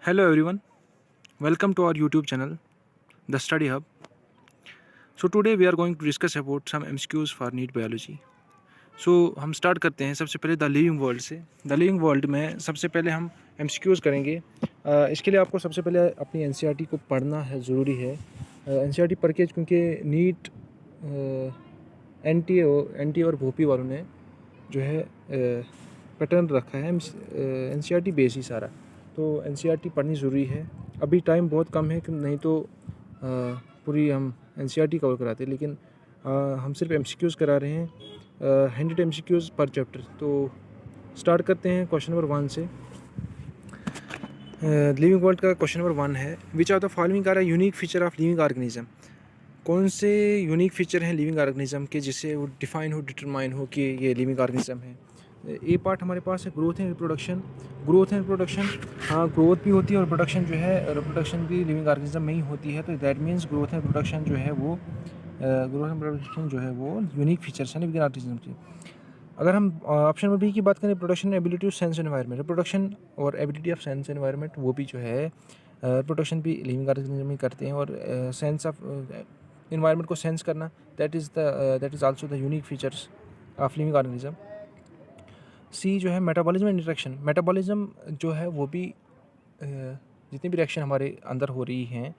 Hello everyone, welcome to our YouTube channel, The Study Hub. So today we are going to discuss about some MCQs for NEET Biology. So हम start करते हैं सबसे पहले the living world से। The living world में सबसे पहले हम MCQs करेंगे। इसके लिए आपको सबसे पहले अपनी NCERT को पढ़ना है, ज़रूरी है। NCERT पढ़ के, क्योंकि नीट NTA और भोपी वालों ने जो है पैटर्न रखा है NCERT बेस ही सारा, तो NCERT पढ़नी ज़रूरी है। अभी टाइम बहुत कम है, कि नहीं तो पूरी हम NCERT कवर कराते, लेकिन हम सिर्फ MCQs करा रहे हैं, 100 MCQs पर चैप्टर। तो स्टार्ट करते हैं क्वेश्चन नंबर 1 से। लिविंग वर्ल्ड का क्वेश्चन नंबर 1 है, which of the following are a unique feature of living organism. कौन से यूनिक फीचर हैं लिविंग ऑर्गेनिज्म के जिससे वो डिफाइन हो, डिटरमाइन हो कि ये लिविंग ऑर्गेनिज्म है। ए पार्ट हमारे पास है growth and reproduction. Growth and reproduction, हाँ, ग्रोथ भी होती है और प्रोडक्शन जो है, रिप्रोडक्शन भी लिविंग ऑर्गेनिज्म में ही होती है। तो that means growth and production जो है वो यूनिक फीचर्स हैं लिविंग ऑर्गेनिज्म के। अगर हम ऑप्शन नंबर बी की बात करें, production ability of sense environment, reproduction और एबिलिटी ऑफ सेंस एनवायरनमेंट, वो भी जो है प्रोडक्शन भी लिविंग ऑर्गेनिज्म ही करते हैं। और सेंस ऑफ इन्वायरमेंट को सेंस करना, that is also the unique features of living organism. C जो है मेटाबॉलिज्म एंड इंटरेक्शन। मेटाबॉलिज्म जो है वो भी जितनी भी रिएक्शन हमारे अंदर हो रही हैं,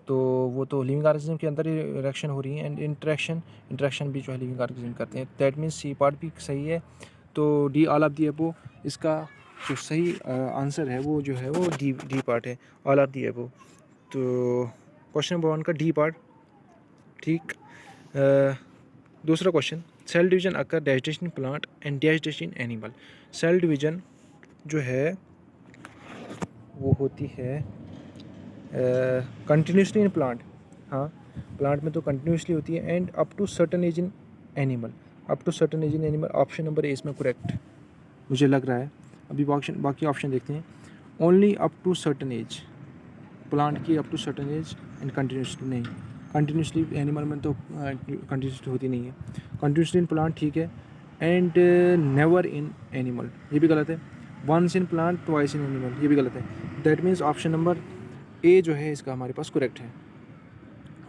तो वो तो लिविंग ऑर्गेनिज्म के अंदर ही रिएक्शन हो रही हैं। एंड इंटरेक्शन भी जो है लिविंग ऑर्गेनिज्म करते हैं। दैट मीन्स सी पार्ट भी सही है। तो D all of the above, इसका जो सही आंसर है वो जो है वो डी पार्ट है, ऑल ऑफ दी अबव। तो क्वेश्चन नंबर 1 का डी पार्ट ठीक। दूसरा question, cell division occur dash dash in plant and dash dash in animal. Cell division जो है वो होती है कंटिन्यूसली इन प्लांट, हाँ, प्लांट में तो कंटिन्यूसली होती है। And up to certain age in animal, up to certain age in animal. Option number A इसमें करेक्ट मुझे लग रहा है। अभी बाकी ऑप्शन देखते हैं। Only up to certain age, plant की up to certain age, and continuously नहीं। कंटिन्यूसली एनिमल में तो कंटिन्यूसली होती नहीं है। कंटिन्यूसली इन प्लांट ठीक है, एंड नेवर इन एनिमल ये भी गलत है। Once in plant twice in animal ये भी गलत है। That means option number A जो है इसका हमारे पास करेक्ट है।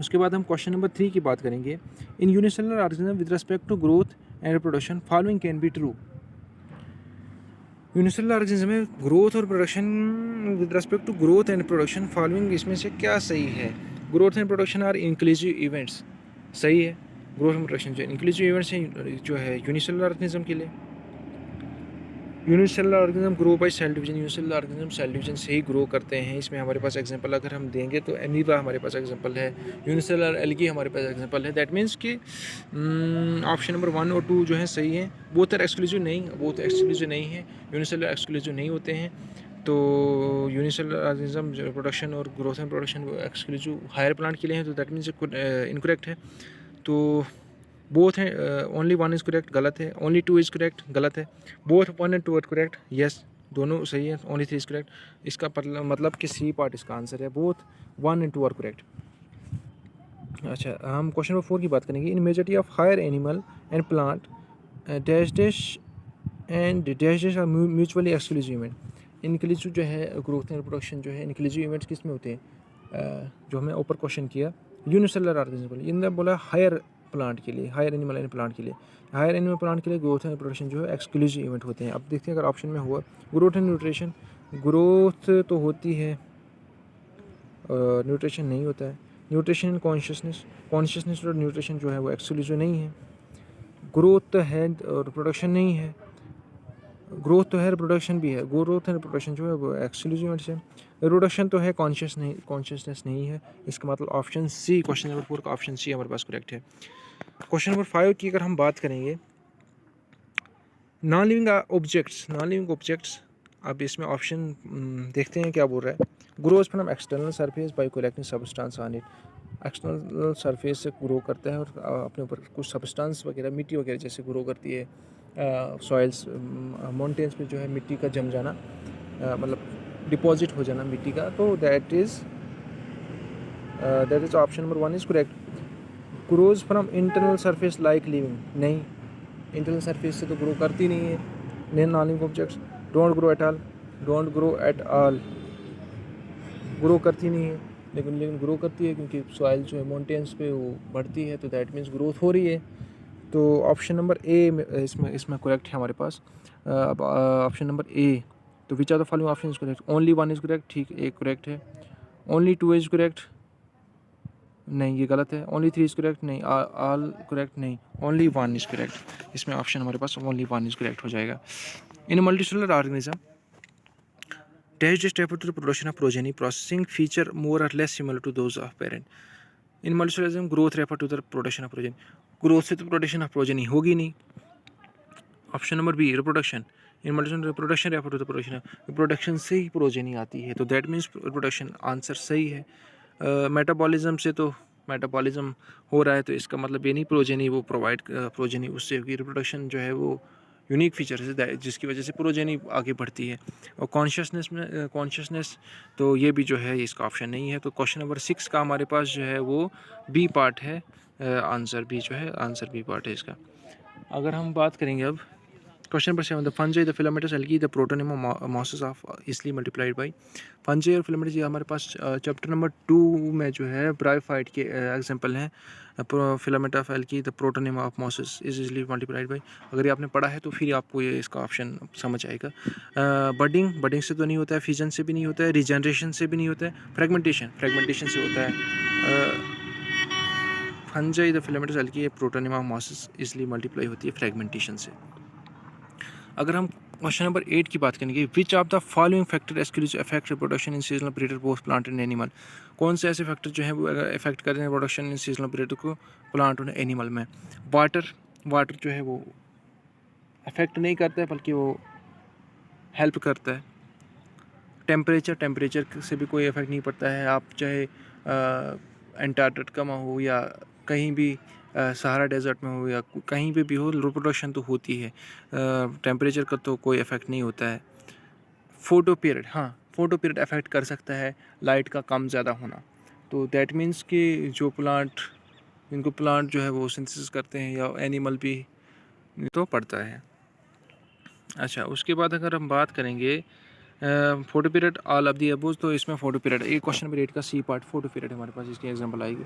उसके बाद हम क्वेश्चन नंबर 3 की बात करेंगे। In unicellular organism with respect to growth and reproduction following can be true. Unicellular organism में ग्रोथ और production, with respect to growth and production following इसमें से क्या सही है। Growth and production are inclusive events, सही है। ग्रोथ एंड प्रोडक्शन जो इंक्लूसिव इवेंट्स हैं जो है यूनिसेलुलर ऑर्गेनिज्म के लिए। Unicellular organism grow by cell division, unicellular organism cell division से ही ग्रो करते हैं। इसमें हमारे पास एग्जांपल अगर हम देंगे तो एमीबा हमारे पास एग्जांपल है, यूनिसेलुलर एल्गी हमारे पास एग्जांपल है। दैट मीन्स कि ऑप्शन नंबर 1 और 2 जो है सही है। बोथ आर एक्सक्लूसिव नहीं, बोथ एक्सक्लूसिव नहीं है, यूनिसेलुलर एक्सक्लूसिव नहीं होते हैं। तो यूनिसेलुलर ऑर्गेनिज्म प्रोडक्शन और growth and production exclusive higher plant के लिए हैं, तो दैट मीन्स इनकरेक्ट है। तो बोथ हैं, ओनली 1 इज़ करेक्ट गलत है, ओनली 2 इज़ करेक्ट गलत है, both 1 and 2 are correct yes दोनों सही है, ओनली 3 इज़ करेक्ट। इसका मतलब कि सी पार्ट इसका आंसर है, बोथ 1 एंड 2 आर करेक्ट। अच्छा, हम क्वेश्चन नंबर 4 की बात करेंगे। In majority of higher animal and plant dash dash and dash dash are mutually exclusive event. Inclusive जो है ग्रोथ एंड प्रोडक्शन जो है इंक्लूसिव इवेंट्स किस में होते हैं, जो हमने ऊपर क्वेश्चन किया यूनिसेलुलर ऑर्गेनिज्म, इनने बोला हायर प्लांट के लिए, हायर एनिमल एंड प्लांट के लिए। हायर एनिमल प्लांट के लिए ग्रोथ एंड प्रोडक्शन जो है एक्सक्लूसिव इवेंट होते हैं। अब देखते हैं अगर ऑप्शन में हुआ ग्रोथ एंड न्यूट्रिशन, ग्रोथ तो होती है, न्यूट्रिशन नहीं होता है। न्यूट्रिशन एंड कॉन्शियसनेस और न्यूट्रिशन जो है वो एक्सक्लूसिव नहीं है। ग्रोथ तो है और प्रोडक्शन नहीं है, ग्रोथ तो है, प्रोडक्शन भी है। ग्रोथ एंड प्रोडक्शन जो है वो एक्सक्लूसिव इवेंट्स है। रिप्रोडक्शन तो है, कॉन्शियसनेस नहीं है। इसका मतलब ऑप्शन सी, क्वेश्चन नंबर 4 का ऑप्शन सी हमारे पास करेक्ट है। क्वेश्चन नंबर 5 की अगर हम बात करेंगे, नॉन लिविंग ऑब्जेक्ट्स, अब इसमें ऑप्शन देखते हैं क्या बोल रहा है। Grows from external surface by collecting substance on it. External surface से ग्रो करता है और अपने ऊपर कुछ सब्सटेंस वगैरह, मिट्टी वगैरह जैसे ग्रो करती है। सॉइल्स, माउंटेन्स पे जो है मिट्टी का जम जाना, मतलब डिपॉजिट हो जाना मिट्टी का, तो that is option number 1 is correct. Grows from internal surface like living, नहीं, इंटरनल सरफेस से तो ग्रो करती नहीं है। Non living objects don't grow at all, grow करती नहीं है, लेकिन ग्रो करती है क्योंकि सॉइल जो है माउंटेन्स पे वो बढ़ती है, तो दैट मीन्स ग्रोथ हो रही है। तो ऑप्शन नंबर ए इसमें करेक्ट है हमारे पास। अब ऑप्शन नंबर ए, तो which are the following option is correct? Only one is correct, ठीक, एक करेक्ट है। ओनली टू इज़ करेक्ट, नहीं ये गलत है। ओनली थ्री इज़ करेक्ट, नहीं। ऑल करेक्ट, नहीं। Only one is correct. इसमें ऑप्शन हमारे पास ओनली वन इज़ करेक्ट हो जाएगा। In multicellular organism dash dash refer to the production of progeny processing feature more और less similar to those of parent. In multicellularism growth refer to the production of progeny, growth से तो production of progeny होगी नहीं। Option number B reproduction, in multicellular reproduction refer to the production, reproduction से ही progeny आती है, तो that means reproduction, answer सही है। मेटाबॉलिज्म से तो मेटाबॉलिज्म हो रहा है, तो इसका मतलब ये नहीं प्रोजेनी वो प्रोवाइड प्रोजेनी उससे होगी। रिप्रोडक्शन जो है वो यूनिक फीचर है जिसकी वजह से प्रोजेनी आगे बढ़ती है। और कॉन्शियसनेस तो ये भी जो है इसका ऑप्शन नहीं है। तो क्वेश्चन नंबर 6 का हमारे पास जो है वो बी पार्ट है, आंसर बी जो है, आंसर बी पार्ट है इसका। अगर हम बात करेंगे अब question number 7, the fungi the filamentous algae the protonema mosses of easily multiplied by. Fungi और फिलामेटस ये हमारे पास चैप्टर नंबर 2 में जो है ब्रायोफाइट के एग्जांपल हैं। Filament of algae the protonema of mosses is easily multiplied by. अगर ये आपने पढ़ा है तो फिर आपको ये इसका ऑप्शन समझ आएगा। बडिंग से तो नहीं होता है, फिजन से भी नहीं होता है, रिजनरेशन से भी नहीं होता है, फ्रेगमेंटेशन से होता है। Fungi the filamentous algae protonema of mosses easily multiply होती है फ्रेगमेंटेशन से। अगर हम क्वेश्चन नंबर 8 की बात करेंगे, विच of the following factor excuse affect reproduction in seasonal period both plant and animal. कौन से ऐसे फैक्टर जो है वो अफेक्ट कर रहे हैं प्रोडक्शन इन सीजनल पीरियड को प्लांट और एनिमल में? वाटर जो है वो अफेक्ट नहीं करता है बल्कि वो हेल्प करता है। टेम्परेचर से भी कोई इफेक्ट नहीं पड़ता है। आप चाहे एंटार्क्टिका में हो या कहीं भी सहारा डेजर्ट में हो या कहीं पे भी हो, रिप्रोडक्शन तो होती है। टेम्परेचर का तो कोई इफेक्ट नहीं होता है। फोटो पीरियड अफेक्ट कर सकता है, लाइट का कम ज़्यादा होना। तो दैट मीन्स कि जो इनको प्लांट जो है वो सिंथेसिस करते हैं या एनिमल भी तो पड़ता है। अच्छा, उसके बाद अगर हम बात करेंगे photo period all of the above, तो इसमें फोटो पीरियड एक क्वेश्चन नंबर 8 का सी पार्ट फोटो पीरियड हमारे पास इसकी एग्जांपल आएगी।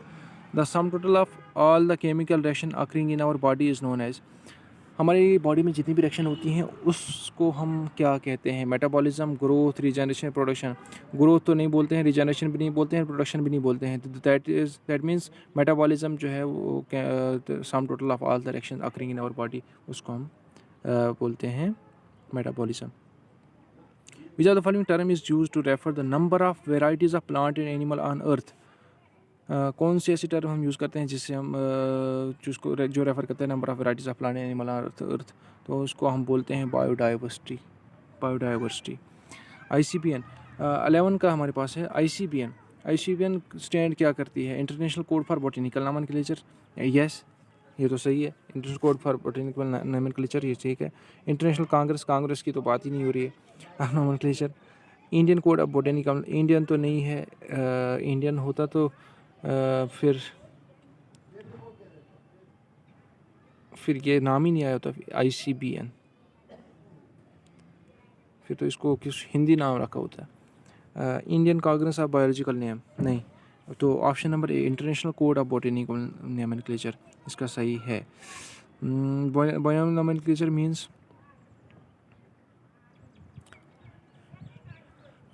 The sum total of all the chemical reaction occurring in our body is known as. हमारी बॉडी में जितनी भी रिएक्शन होती हैं उसको हम क्या कहते हैं? Metabolism, growth, regeneration, production. Growth तो नहीं बोलते हैं, रिजनरेशन भी नहीं बोलते हैं, प्रोडक्शन भी नहीं बोलते हैं। तो दैट मीन्स मेटाबॉलिज्म जो है वो sum total of all the reaction occurring in our body, उसको हम बोलते हैं metabolism. Which of the following term is used to refer the number of varieties of plant and animal on earth? कौन सी ऐसी term हम use करते हैं जिससे हम जो रेफ़र करते हैं number of varieties of plant and animal on earth, तो उसको हम बोलते हैं बायोडाइवर्सिटी। ICPN 11 का हमारे पास है। ICPN स्टैंड क्या करती है? International code for botanical nomenclature, yes ये तो सही है। International code for botanical nomenclature ये ठीक है। इंटरनेशनल कांग्रेस की तो बात ही नहीं हो रही है nomenclature. Indian code of botanical, Indian तो नहीं है। इंडियन होता तो फिर ये नाम ही नहीं आया होता ICBN, फिर तो इसको किस हिंदी नाम रखा होता है। Indian congress of biological name नहीं, तो option number A international code of botanical nomenclature इसका सही है। Binomial nomenclature means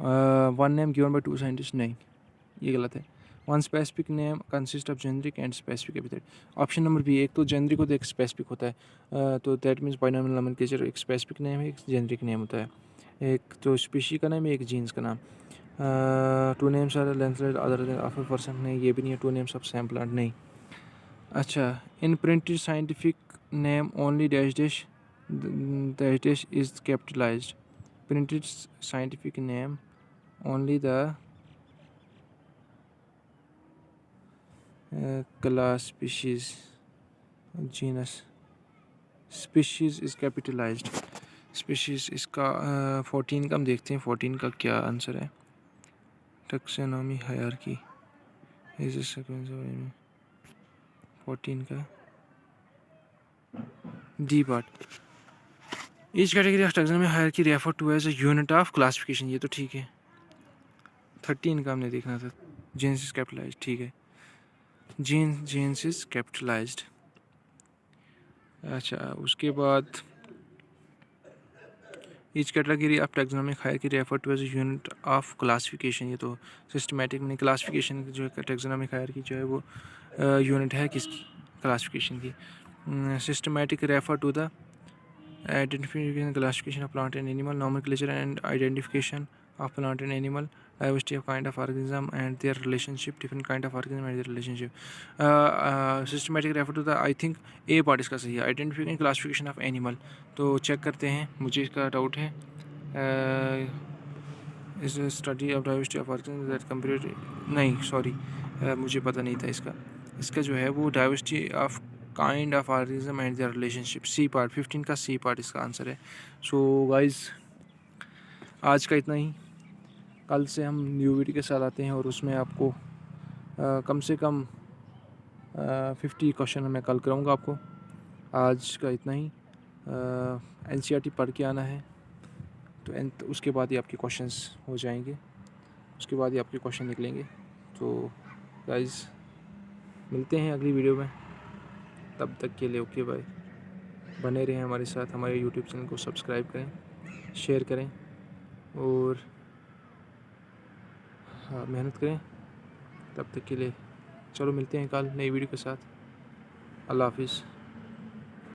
one name given by two scientist, नहीं ये गलत है। One specific name consist of generic and specific epithet. Option number B, एक तो जेनरिक होता है एक स्पेसिफिक होता है, तो दैट मीन्स बायोनॉमिकल नॉमेनक्लेचर एक स्पेसिफिक नेम है एक जेनरिक नेम होता है। एक तो स्पीशी का नाम है एक जीन्स का नाम। Two names are landslide other than of a person, नहीं ये भी नहीं है। Two names of same plant, नहीं। अच्छा, in printed scientific name only dash dash is capitalised. Printed scientific name only the class, species, genus, species is capitalized। species इसका 14 का हम देखते हैं 14 का क्या आंसर है। टैक्सोनॉमी हायरार्की इज 14 का D part. Each category of taxonomy hierarchy refer to as a unit of classification, ये तो ठीक है। 13 का हमने देखना था। जेन्स इज कैपिटलाइज्ड, ठीक है, जेन्स इज कैपिटलाइज्ड। अच्छा, उसके बाद each category of taxonomic hierarchy refer to as unit of classification. ये तो सिस्टमेटिक में क्लासिफिकेशन जो है, टैक्सोनॉमिक हायरार्की जो है वो यूनिट है किसकी, क्लासिफिकेशन की। Systematic refer to the identification classification of plant and animal, nomenclature and identification of plant and animal, diversity of kind of organism and their relationship, different kind of organism and their relationship. Systematic refer to the, I think A part इसका सही है, identification classification of animal। तो check करते हैं, मुझे इसका doubt है। इस study of diversity of organism that compare, नहीं सॉरी, मुझे पता नहीं था इसका जो है वो diversity of kind of organism and their relationship, C part 15 का सी पार्ट इसका आंसर है। सो गाइस, आज का इतना ही। कल से हम न्यू वीडियो के साथ आते हैं और उसमें आपको कम से कम 50 क्वेश्चन मैं कल कराऊंगा आपको। आज का इतना ही। NCERT पढ़ के आना है, तो उसके बाद ही आपके क्वेश्चंस हो जाएंगे, उसके बाद ही आपके क्वेश्चन निकलेंगे। तो गाइस, मिलते हैं अगली वीडियो में, तब तक के लिए ओके बाय। बने रहें हमारे साथ, हमारे यूट्यूब चैनल को सब्सक्राइब करें, शेयर करें और हाँ, मेहनत करें। तब तक के लिए चलो मिलते हैं कल नई वीडियो के साथ। अल्लाह हाफिज़।